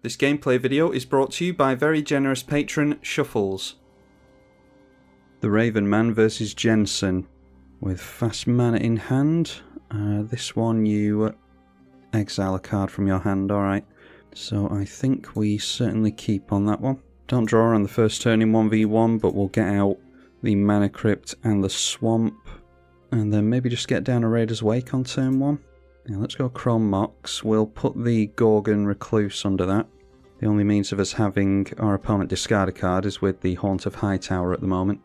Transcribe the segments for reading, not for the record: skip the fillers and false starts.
This gameplay video is brought to you by very generous patron Shuffles. The Raven Man versus Jensen with fast mana in hand. This one you exile a card from your hand, alright. So I think we certainly keep on that one. Don't draw on the first turn in 1v1, but we'll get out the Mana Crypt and the Swamp. And then maybe just get down a Raider's Wake on turn 1. Yeah, let's go Chrome Mox. We'll put the Gorgon Recluse under that. The only means of us having our opponent discard a card is with the Haunt of Hightower at the moment.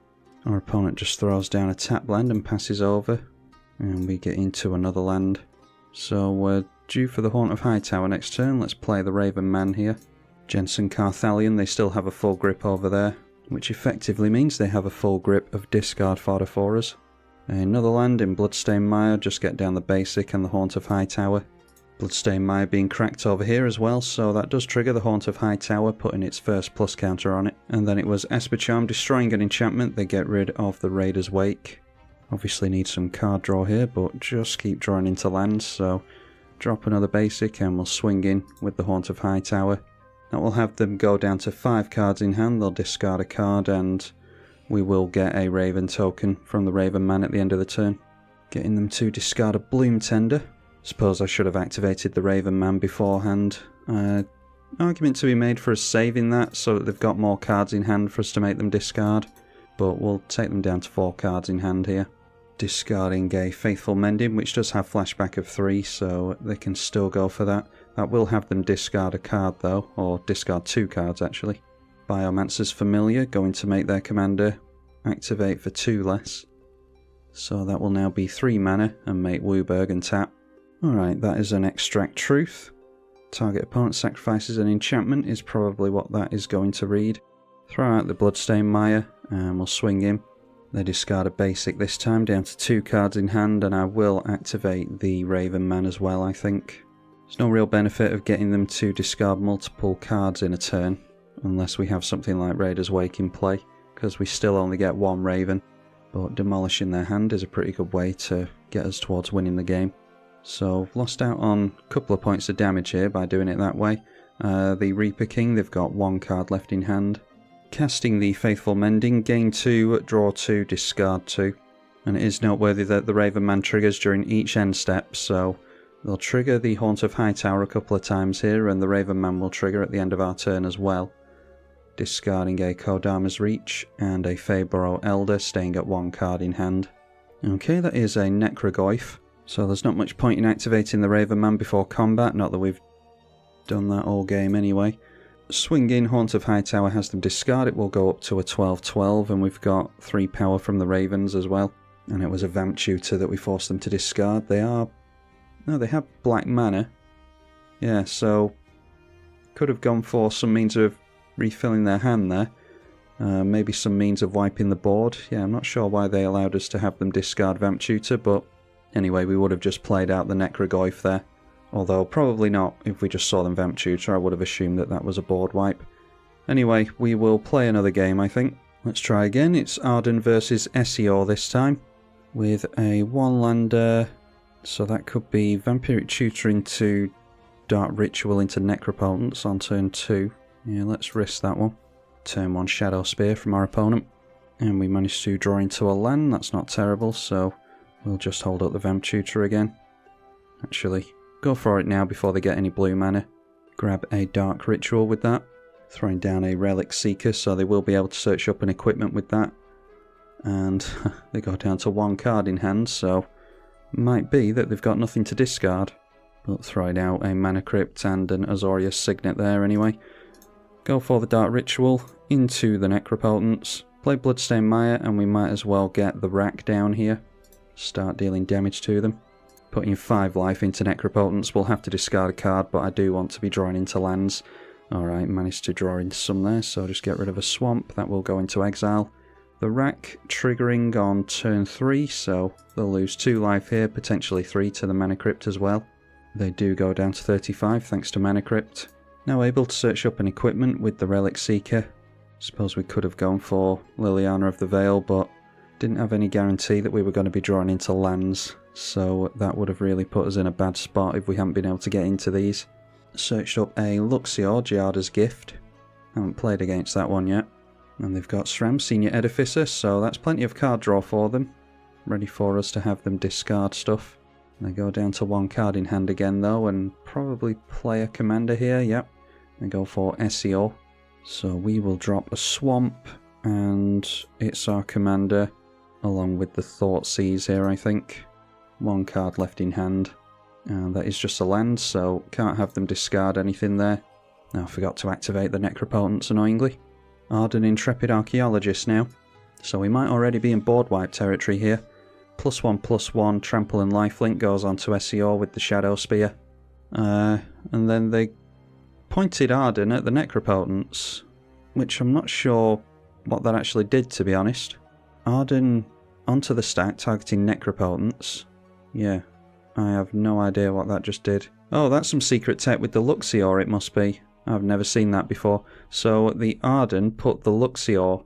Our opponent just throws down a tap land and passes over. And we get into another land. So we're due for the Haunt of Hightower next turn. Let's play the Raven Man here. Jensen Carthalion, they still have a full grip over there, which effectively means they have a full grip of discard fodder for us. Another land in Bloodstained Mire, just get down the basic and the Haunt of Hightower. Bloodstained Mire being cracked over here as well, so that does trigger the Haunt of Hightower, putting its first plus counter on it. And then it was Esper Charm destroying an enchantment, they get rid of the Raider's Wake. Obviously need some card draw here, but just keep drawing into lands, so drop another basic and we'll swing in with the Haunt of Hightower. That will have them go down to 5 cards in hand, they'll discard a card and we will get a Raven token from the Raven Man at the end of the turn. Getting them to discard a Bloom Tender. Suppose I should have activated the Raven Man beforehand. Argument to be made for us saving that so that they've got more cards in hand for us to make them discard. But we'll take them down to 4 cards in hand here. Discarding a Faithful Mending, which does have flashback of 3, so they can still go for that. That will have them discard a card though, or discard 2 cards actually. Biomancer's Familiar, going to make their commander activate for 2 less. So that will now be 3 mana and make Wooburg and tap. Alright, that is an Extract Truth. Target opponent sacrifices an enchantment is probably what that is going to read. Throw out the Bloodstained Mire and we'll swing in. They discard a basic this time, down to 2 cards in hand, and I will activate the Raven Man as well, I think. There's no real benefit of getting them to discard multiple cards in a turn, unless we have something like Raider's Wake in play, because we still only get 1 Raven. But demolishing their hand is a pretty good way to get us towards winning the game. So lost out on a couple of points of damage here by doing it that way. The Reaper King, they've got 1 card left in hand. Casting the Faithful Mending, gain 2, draw 2, discard 2. And it is noteworthy that the Raven Man triggers during each end step, so they'll trigger the Haunt of Hightower a couple of times here, and the Raven Man will trigger at the end of our turn as well. Discarding a Kodama's Reach and a Faeborough Elder, staying at 1 card in hand. Okay, that is a Necrogoyf. So there's not much point in activating the Raven Man before combat, not that we've done that all game anyway. Swing in, Haunt of Hightower has them discard, it will go up to a 12/12 and we've got 3 power from the Ravens as well. And it was a Vamp Tutor that we forced them to discard. They have black mana. Yeah, so could have gone for some means of refilling their hand there. Maybe some means of wiping the board. Yeah, I'm not sure why they allowed us to have them discard Vamp Tutor, but anyway, we would have just played out the Necrogoyf there. Although probably not, if we just saw them Vamp Tutor, I would have assumed that that was a board wipe. Anyway, we will play another game, I think. Let's try again. It's Arden versus Essior this time, with a 1-lander, so that could be Vampiric Tutor into Dark Ritual into Necropotence on turn 2. Yeah, let's risk that one. Turn 1 Shadow Spear from our opponent. And we managed to draw into a land, that's not terrible, so we'll just hold up the Vamp Tutor again. Actually, go for it now before they get any blue mana. Grab a Dark Ritual with that. Throwing down a Relic Seeker, so they will be able to search up an equipment with that. And they go down to 1 card in hand, so might be that they've got nothing to discard. But throwing out a Mana Crypt and an Azorius Signet there anyway. Go for the Dark Ritual into the Necropotence. Play Bloodstained Mire and we might as well get the Rack down here. Start dealing damage to them. Putting 5 life into Necropotence, we'll have to discard a card, but I do want to be drawing into lands. Alright, managed to draw into some there, so just get rid of a Swamp, that will go into exile. The Rack triggering on turn 3, so they'll lose 2 life here, potentially 3 to the Mana Crypt as well. They do go down to 35 thanks to Mana Crypt. Now able to search up an equipment with the Relic Seeker. Suppose we could have gone for Liliana of the Veil, but didn't have any guarantee that we were going to be drawing into lands, so that would have really put us in a bad spot if we hadn't been able to get into these. searched up a Luxior, Giada's Gift. Haven't played against that one yet. And they've got SRAM, Senior Edificer, so that's plenty of card draw for them. Ready for us to have them discard stuff. They go down to 1 card in hand again though, and probably play a commander here, yep. They go for SEO. So we will drop a Swamp, and it's our commander, along with the Thoughtseize here, I think. 1 card left in hand. And that is just a land, so can't have them discard anything there. Now I forgot to activate the Necropotence, annoyingly. Arden Intrepid Archaeologist now. So we might already be in board wipe territory here. +1/+1 Trample and Lifelink goes on to SEO with the Shadow Spear. And then they pointed Arden at the Necropotence, which I'm not sure what that actually did, to be honest. Arden onto the stack targeting Necropotence. Yeah, I have no idea what that just did. Oh, that's some secret tech with the Luxior, it must be. I've never seen that before. So the Arden put the Luxior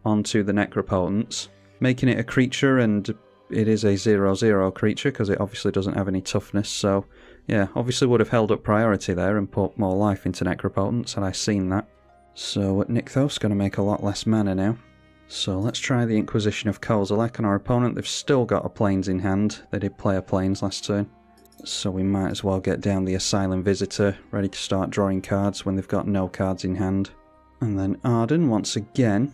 onto the Necropotence, making it a creature, and it is a 0/0 creature because it obviously doesn't have any toughness. So yeah, obviously would have held up priority there and put more life into Necropotence had I seen that. So Nykthos going to make a lot less mana now. So let's try the Inquisition of Kozilek on our opponent. They've still got a Plains in hand. They did play a Plains last turn. So we might as well get down the Asylum Visitor, ready to start drawing cards when they've got no cards in hand. And then Arden, once again.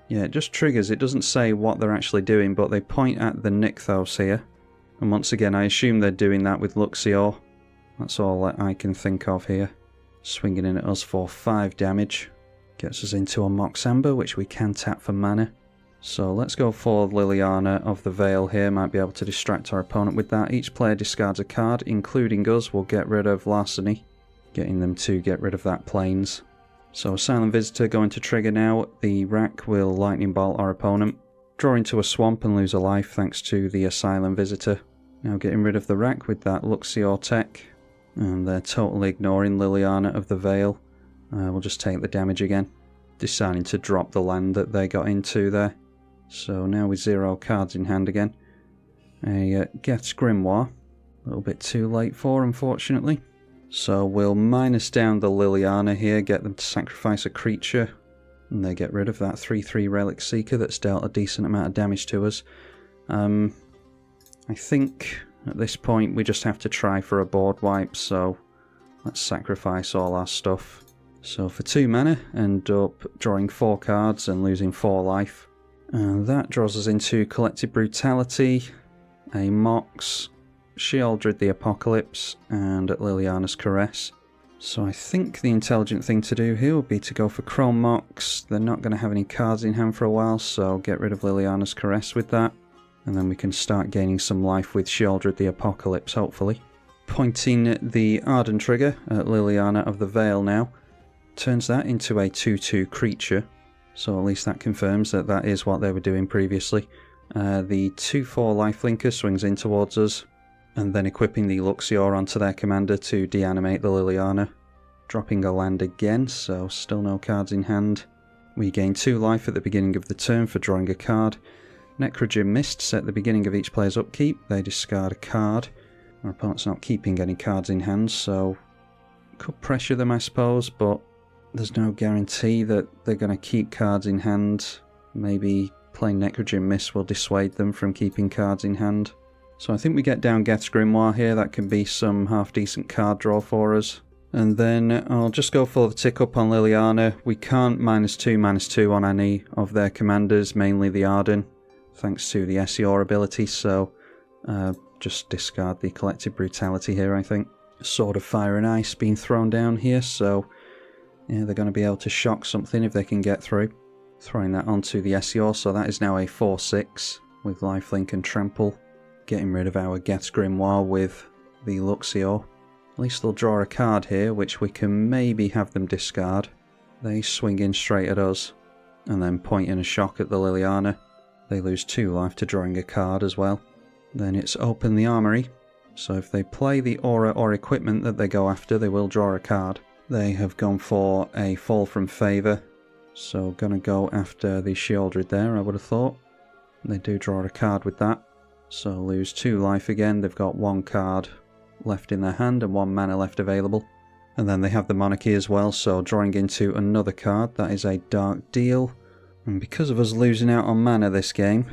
Yeah, it just triggers. It doesn't say what they're actually doing, but they point at the Nykthos here. And once again, I assume they're doing that with Luxior. That's all that I can think of here. Swinging in at us for 5 damage. Gets us into a Mox Amber, which we can tap for mana. So let's go for Liliana of the Veil here. Might be able to distract our opponent with that. Each player discards a card, including us. We'll get rid of Larceny, getting them to get rid of that Plains. So Asylum Visitor going to trigger now. The Rack will Lightning Bolt our opponent. Draw into a Swamp and lose a life thanks to the Asylum Visitor. Now getting rid of the Rack with that Luxior tech. And they're totally ignoring Liliana of the Veil. We'll just take the damage again. Deciding to drop the land that they got into there. So now with 0 cards in hand again. A Geth's Grimoire. A little bit too late for, unfortunately. So we'll minus down the Liliana here, get them to sacrifice a creature. And they get rid of that 3/3 Relic Seeker that's dealt a decent amount of damage to us. I think at this point we just have to try for a board wipe, so let's sacrifice all our stuff. So for 2 mana, end up drawing 4 cards and losing 4 life. And that draws us into Collective Brutality, a Mox, Sheoldred the Apocalypse, and Liliana's Caress. So I think the intelligent thing to do here would be to go for Chrome Mox. They're not going to have any cards in hand for a while, so get rid of Liliana's Caress with that. And then we can start gaining some life with Sheoldred the Apocalypse, hopefully. Pointing the Arden trigger at Liliana of the Veil now. Turns that into a 2/2 creature. So at least that confirms that that is what they were doing previously. The 2/4 lifelinker swings in towards us, and then equipping the Luxior onto their commander to deanimate the Liliana. Dropping a land again, so still no cards in hand. We gain 2 life at the beginning of the turn for drawing a card. Necrogen Mists at the beginning of each player's upkeep. They discard a card. Our opponent's not keeping any cards in hand, so could pressure them, I suppose, but there's no guarantee that they're going to keep cards in hand. Maybe playing Necrogen Mist will dissuade them from keeping cards in hand. So I think we get down Geth's Grimoire here. That can be some half-decent card draw for us. And then I'll just go for the tick-up on Liliana. We can't -2/-2 on any of their commanders, mainly the Arden, thanks to the SEO ability, so just discard the Collective Brutality here, I think. Sword of Fire and Ice being thrown down here, so yeah, they're going to be able to shock something if they can get through. Throwing that onto the SEO, so that is now a 4/6 with lifelink and trample. Getting rid of our Geth's Grimoire with the Luxior. At least they'll draw a card here, which we can maybe have them discard. They swing in straight at us, and then point in a shock at the Liliana. They lose 2 life to drawing a card as well. Then it's open the armory, so if they play the aura or equipment that they go after, they will draw a card. They have gone for a Fall from Favour, so gonna go after the Sheoldred there, I would have thought. They do draw a card with that, so lose 2 life again. They've got 1 card left in their hand and 1 mana left available. And then they have the Monarchy as well, so drawing into another card, that is a Dark Deal. And because of us losing out on mana this game,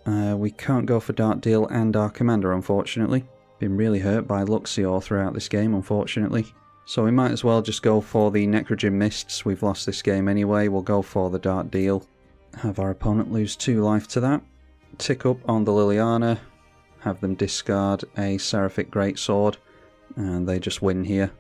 we can't go for Dark Deal and our commander, unfortunately. Been really hurt by Luxior throughout this game, unfortunately. So we might as well just go for the Necrogen Mists. We've lost this game anyway, we'll go for the Dark Deal. Have our opponent lose 2 life to that. Tick up on the Liliana, have them discard a Seraphic Greatsword, and they just win here.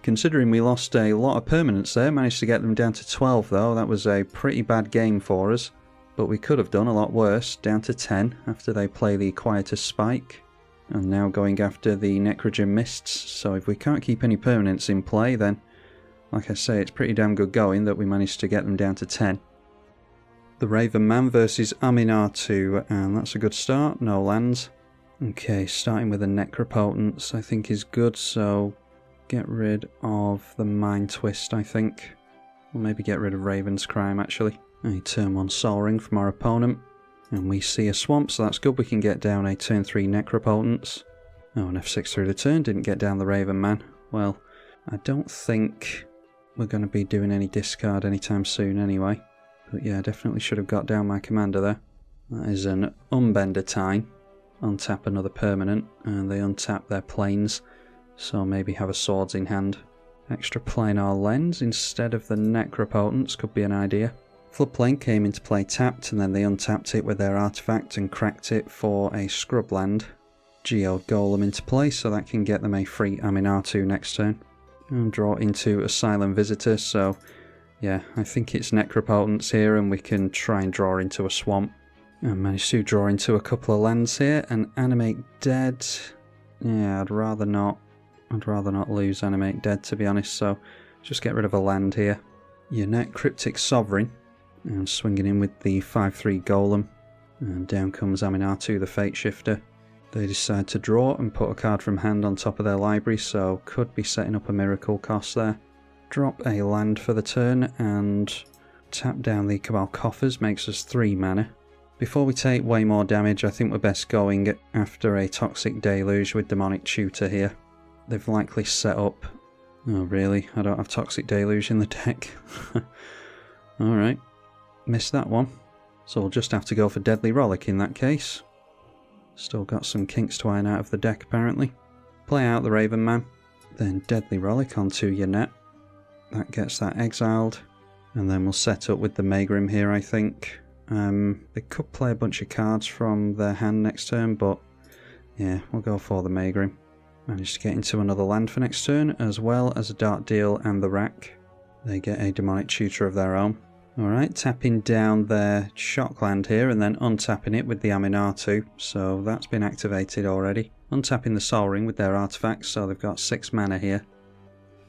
Considering we lost a lot of permanents there, managed to get them down to 12 though, that was a pretty bad game for us. But we could have done a lot worse, down to 10 after they play the Quietus Spike. And now going after the Necrogen Mists, so if we can't keep any permanents in play then, like I say, it's pretty damn good going that we managed to get them down to 10. The Raven Man versus Aminatu, and that's a good start, no lands. Okay, starting with the Necropotence I think is good, so get rid of the Mind Twist, I think. Or maybe get rid of Raven's Crime, actually. A turn 1 Sol Ring from our opponent. And we see a Swamp, so that's good. We can get down a turn 3 Necropotence. Oh, an F6 through the turn. Didn't get down the Raven Man. Well, I don't think we're going to be doing any discard anytime soon anyway. But yeah, definitely should have got down my commander there. That is an Unbender Time. Untap another permanent, and they untap their planes. So maybe have a Swords in hand. Extra Planar Lens instead of the Necropotence could be an idea. Floodplain came into play tapped, and then they untapped it with their artifact and cracked it for a Scrubland. Geode Golem into play, so that can get them a free Aminatu next turn. And draw into a Silent Visitor, so yeah, I think it's Necropotence here, and we can try and draw into a Swamp. And manage to draw into a couple of lands here, and Animate Dead. Yeah, I'd rather not lose Animate Dead, to be honest, so just get rid of a land here. Yonnet Cryptic Sovereign, and swinging in with the 5/3 Golem, and down comes Aminatu the Fate Shifter. They decide to draw and put a card from hand on top of their library, so could be setting up a miracle cost there. Drop a land for the turn and tap down the Cabal Coffers, makes us 3 mana. Before we take way more damage, I think we're best going after a Toxic Deluge with Demonic Tutor here. They've likely set up... Oh really? I don't have Toxic Deluge in the deck. Alright. Missed that one. So we'll just have to go for Deadly Rollick in that case. Still got some kinks to iron out of the deck apparently. Play out the Raven Man. Then Deadly Rollick onto Yonnet. That gets that exiled. And then we'll set up with the Megrim here, I think. They could play a bunch of cards from their hand next turn, but yeah, we'll go for the Megrim. Managed to get into another land for next turn, as well as a Dark Deal and the Rack. They get a Demonic Tutor of their own. Alright, tapping down their Shock land here and then untapping it with the Aminatu, so that's been activated already. Untapping the Sol Ring with their artifacts, so they've got 6 mana here.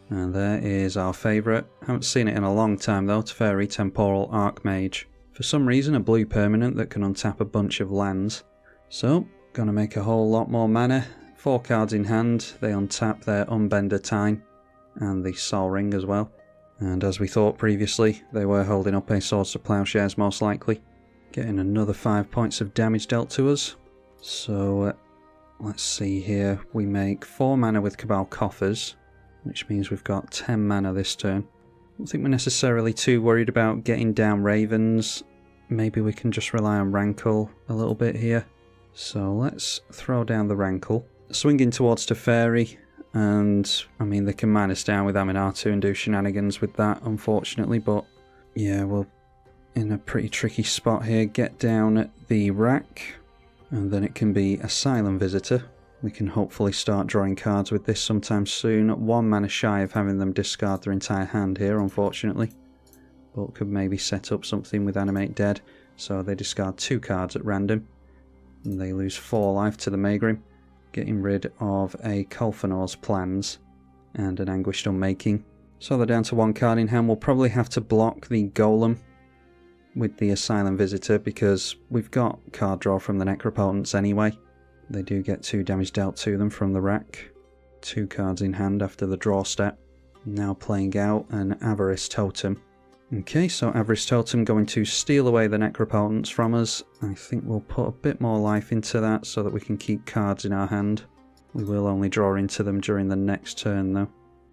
And there is our favourite. Haven't seen it in a long time though, Teferi Temporal Archmage. For some reason a blue permanent that can untap a bunch of lands. So, gonna make a whole lot more mana. 4 cards in hand, they untap their Unbender Time and the Sol Ring as well. And as we thought previously, they were holding up a Swords to Plowshares most likely. Getting another 5 points of damage dealt to us. So, let's see here, we make 4 mana with Cabal Coffers, which means we've got 10 mana this turn. I don't think we're necessarily too worried about getting down Ravens. Maybe we can just rely on Rankle a little bit here. So let's throw down the Rankle. Swinging towards Teferi, and I mean they can minus down with Aminatu and do shenanigans with that unfortunately, but yeah, we're in a pretty tricky spot here. Get down at the Rack, and then it can be a Silent Visitor. We can hopefully start drawing cards with this sometime soon. 1 mana shy of having them discard their entire hand here, unfortunately. But could maybe set up something with Animate Dead. So they discard 2 cards at random. And they lose 4 life to the Megrim. Getting rid of a Kolfanor's Plans and an Anguished Unmaking. So they're down to 1 card in hand. We'll probably have to block the Golem with the Silent Visitor because we've got card draw from the Necropotence anyway. They do get 2 damage dealt to them from the Rack. 2 cards in hand after the draw step. Now playing out an Avarice Totem. Okay, so Avarice Totem going to steal away the Necropotence from us. I think we'll put a bit more life into that so that we can keep cards in our hand. We will only draw into them during the next turn though.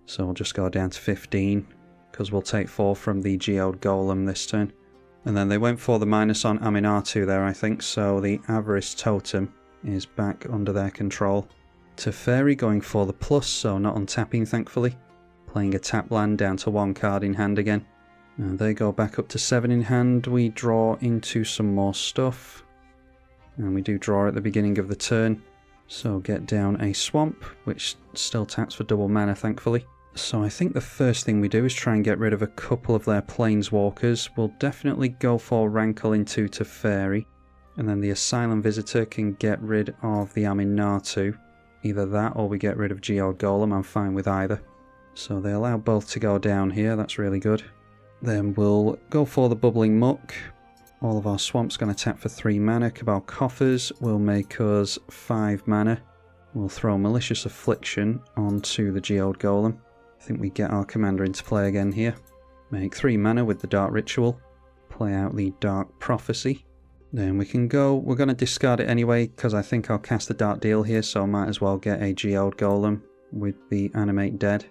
So we'll just go down to 15, because we'll take 4 from the Geode Golem this turn. And then they went for the minus on Aminatu there, I think, so the Avarice Totem is back under their control. Teferi going for the plus, so not untapping thankfully. Playing a tap land down to 1 card in hand again. And they go back up to 7 in hand. We draw into some more stuff. And we do draw at the beginning of the turn. So get down a swamp, which still taps for double mana thankfully. So I think the first thing we do is try and get rid of a couple of their planeswalkers. We'll definitely go for Rankle into Teferi. And then the Asylum Visitor can get rid of the Aminatu. Either that or we get rid of Geode Golem, I'm fine with either. So they allow both to go down here, that's really good. Then we'll go for the Bubbling Muck. All of our swamps going to tap for 3 mana. Cabal Coffers will make us 5 mana. We'll throw Malicious Affliction onto the Geode Golem. I think we get our commander into play again here. Make 3 mana with the Dark Ritual. Play out the Dark Prophecy. Then we can go, we're going to discard it anyway because I think I'll cast the Dark Deal here, so I might as well get a Geode Golem with the Animate Dead.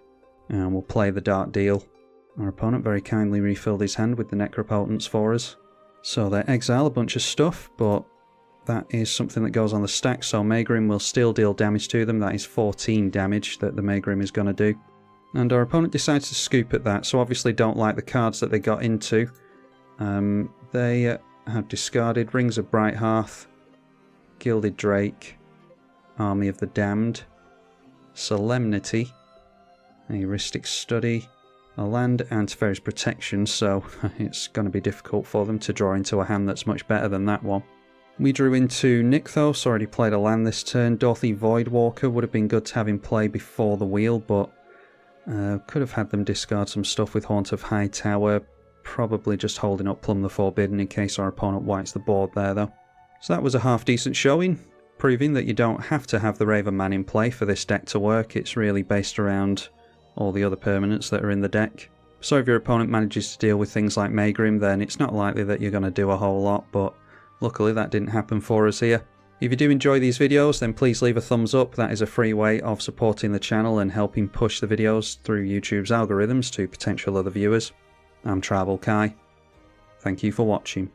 And we'll play the Dark Deal. Our opponent very kindly refilled his hand with the Necropotence for us. So they exile a bunch of stuff, but that is something that goes on the stack, so Megrim will still deal damage to them. That is 14 damage that the Megrim is going to do. And our opponent decides to scoop at that, so obviously don't like the cards that they got into. They have discarded Rings of Bright Hearth, Gilded Drake, Army of the Damned, Solemnity, a Heuristic Study, a land, and Teferi's Protection, so it's going to be difficult for them to draw into a hand that's much better than that one. We drew into Nykthos, already played a land this turn. Dorothy Voidwalker would have been good to have in play before the wheel, but could have had them discard some stuff with Haunt of Hightower, probably just holding up Plumb the Forbidden in case our opponent wipes the board there though. So that was a half decent showing, proving that you don't have to have the Raven Man in play for this deck to work. It's really based around all the other permanents that are in the deck. So if your opponent manages to deal with things like Megrim, then it's not likely that you're going to do a whole lot, but luckily that didn't happen for us here. If you do enjoy these videos, then please leave a thumbs up. That is a free way of supporting the channel and helping push the videos through YouTube's algorithms to potential other viewers. I'm tribalkai. Thank you for watching.